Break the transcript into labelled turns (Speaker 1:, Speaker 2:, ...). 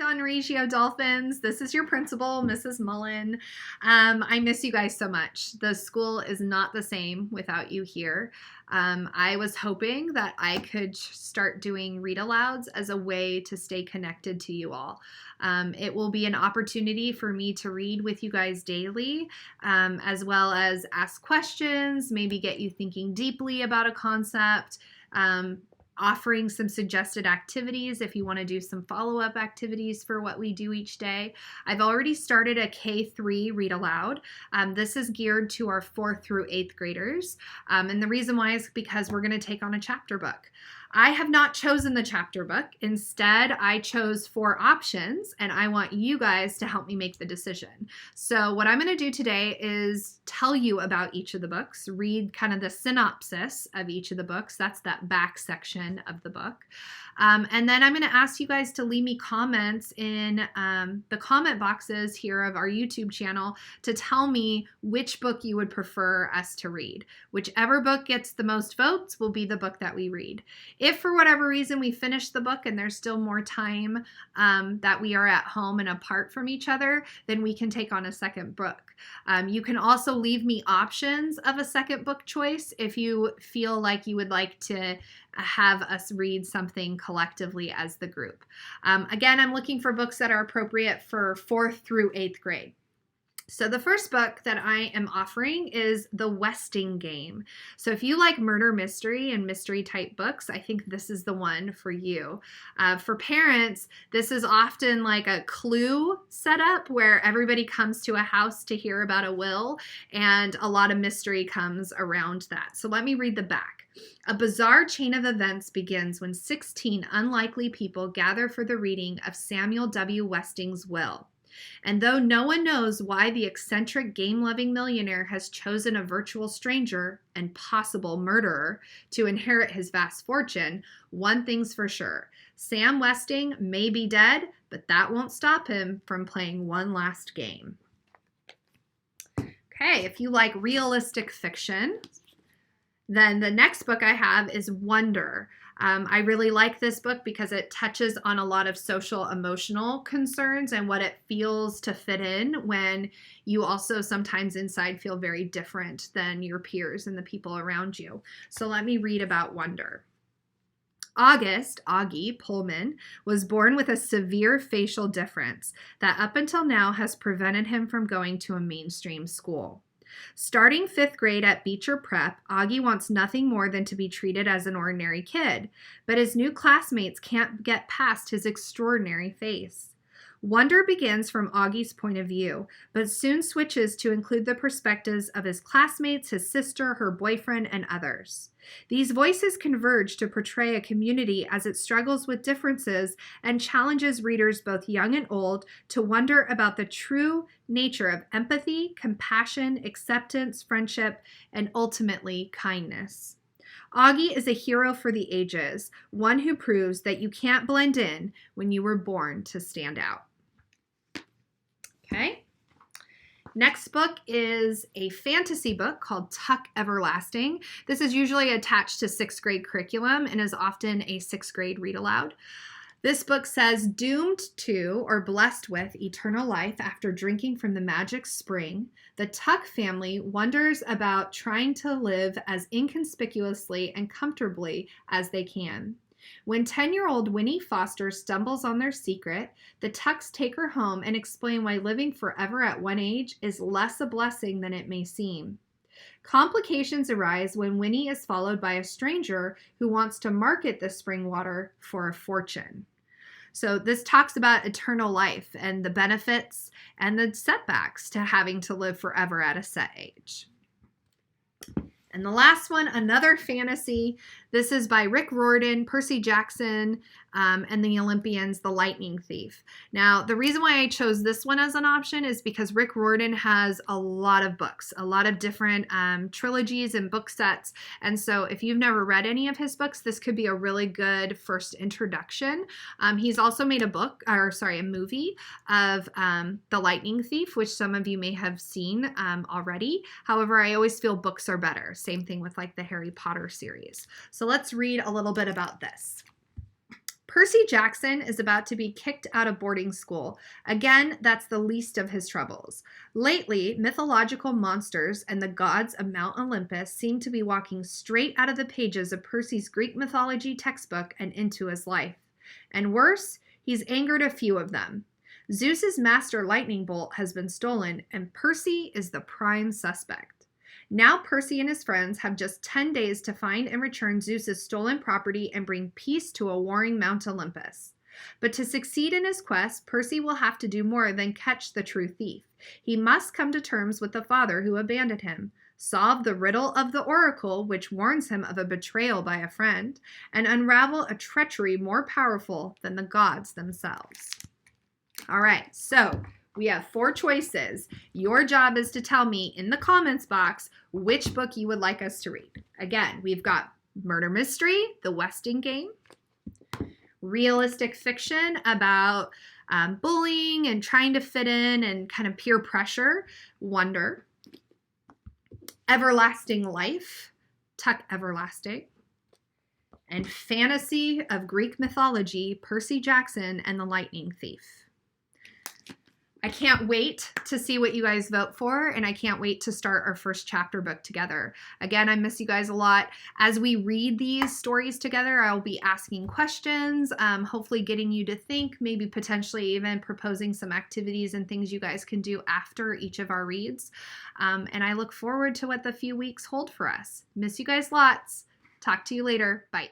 Speaker 1: non-ratio dolphins. This is your principal, Mrs. Mullen. I miss you guys so much. The school is not the same without you here. I was hoping that I could start doing read alouds as a way to stay connected to you all. It will be an opportunity for me to read with you guys daily, as well as ask questions, maybe get you thinking deeply about a concept, offering some suggested activities if you want to do some follow-up activities for what we do each day. I've already started a K3 read aloud. This is geared to our 4th through 8th graders. And the reason why is because we're going to take on a chapter book. I have not chosen the chapter book. Instead, I chose 4 options, and I want you guys to help me make the decision. So what I'm going to do today is tell you about each of the books, read kind of the synopsis of each of the books. That's that back section of the book. And then I'm going to ask you guys to leave me comments in the comment boxes here of our YouTube channel to tell me which book you would prefer us to read. Whichever book gets the most votes will be the book that we read. If for whatever reason we finish the book and there's still more time that we are at home and apart from each other, then we can take on a second book. You can also leave me options of a second book choice if you feel like you would like to have us read something collectively as the group. Again, I'm looking for books that are appropriate for 4th through 8th grade. So the first book that I am offering is The Westing Game. So if you like murder mystery and mystery type books, I think this is the one for you. For parents, this is often like a Clue setup where everybody comes to a house to hear about a will, and a lot of mystery comes around that. So let me read the back. A bizarre chain of events begins when 16 unlikely people gather for the reading of Samuel W. Westing's will. And though no one knows why the eccentric game-loving millionaire has chosen a virtual stranger and possible murderer to inherit his vast fortune, one thing's for sure. Sam Westing may be dead, but that won't stop him from playing one last game. Okay, if you like realistic fiction, then the next book I have is Wonder. I really like this book because it touches on a lot of social emotional concerns and what it feels to fit in when you also sometimes inside feel very different than your peers and the people around you. So let me read about Wonder. Augie Pullman, was born with a severe facial difference that up until now has prevented him from going to a mainstream school. Starting 5th grade at Beecher Prep, Augie wants nothing more than to be treated as an ordinary kid, but his new classmates can't get past his extraordinary face. Wonder begins from Augie's point of view, but soon switches to include the perspectives of his classmates, his sister, her boyfriend, and others. These voices converge to portray a community as it struggles with differences and challenges readers both young and old to wonder about the true nature of empathy, compassion, acceptance, friendship, and ultimately kindness. Augie is a hero for the ages, one who proves that you can't blend in when you were born to stand out. Okay. Next book is a fantasy book called Tuck Everlasting. This is usually attached to 6th grade curriculum and is often a 6th grade read aloud. This book says, doomed to or blessed with eternal life after drinking from the magic spring, the Tuck family wonders about trying to live as inconspicuously and comfortably as they can. When 10-year-old Winnie Foster stumbles on their secret, the Tucks take her home and explain why living forever at one age is less a blessing than it may seem. Complications arise when Winnie is followed by a stranger who wants to market the spring water for a fortune. So this talks about eternal life and the benefits and the setbacks to having to live forever at a set age. And the last one, another fantasy. This is by Rick Riordan, Percy Jackson, and the Olympians, The Lightning Thief. Now, the reason why I chose this one as an option is because Rick Riordan has a lot of books, a lot of different trilogies and book sets. And so if you've never read any of his books, this could be a really good first introduction. He's also made a movie of The Lightning Thief, which some of you may have seen already. However, I always feel books are better. Same thing with like the Harry Potter series. So let's read a little bit about this. Percy Jackson is about to be kicked out of boarding school. Again, that's the least of his troubles. Lately, mythological monsters and the gods of Mount Olympus seem to be walking straight out of the pages of Percy's Greek mythology textbook and into his life. And worse, he's angered a few of them. Zeus's master lightning bolt has been stolen, and Percy is the prime suspect. Now Percy and his friends have just 10 days to find and return Zeus's stolen property and bring peace to a warring Mount Olympus. But to succeed in his quest, Percy will have to do more than catch the true thief. He must come to terms with the father who abandoned him, solve the riddle of the oracle, which warns him of a betrayal by a friend, and unravel a treachery more powerful than the gods themselves. All right, so we have 4 choices. Your job is to tell me in the comments box which book you would like us to read. Again, we've got murder mystery, The Westing Game, realistic fiction about bullying and trying to fit in and kind of peer pressure, Wonder, everlasting life, Tuck Everlasting, and fantasy of Greek mythology, Percy Jackson and the Lightning Thief. I can't wait to see what you guys vote for, and I can't wait to start our first chapter book together. Again, I miss you guys a lot. As we read these stories together, I'll be asking questions, hopefully getting you to think, maybe potentially even proposing some activities and things you guys can do after each of our reads. And I look forward to what the few weeks hold for us. Miss you guys lots. Talk to you later. Bye.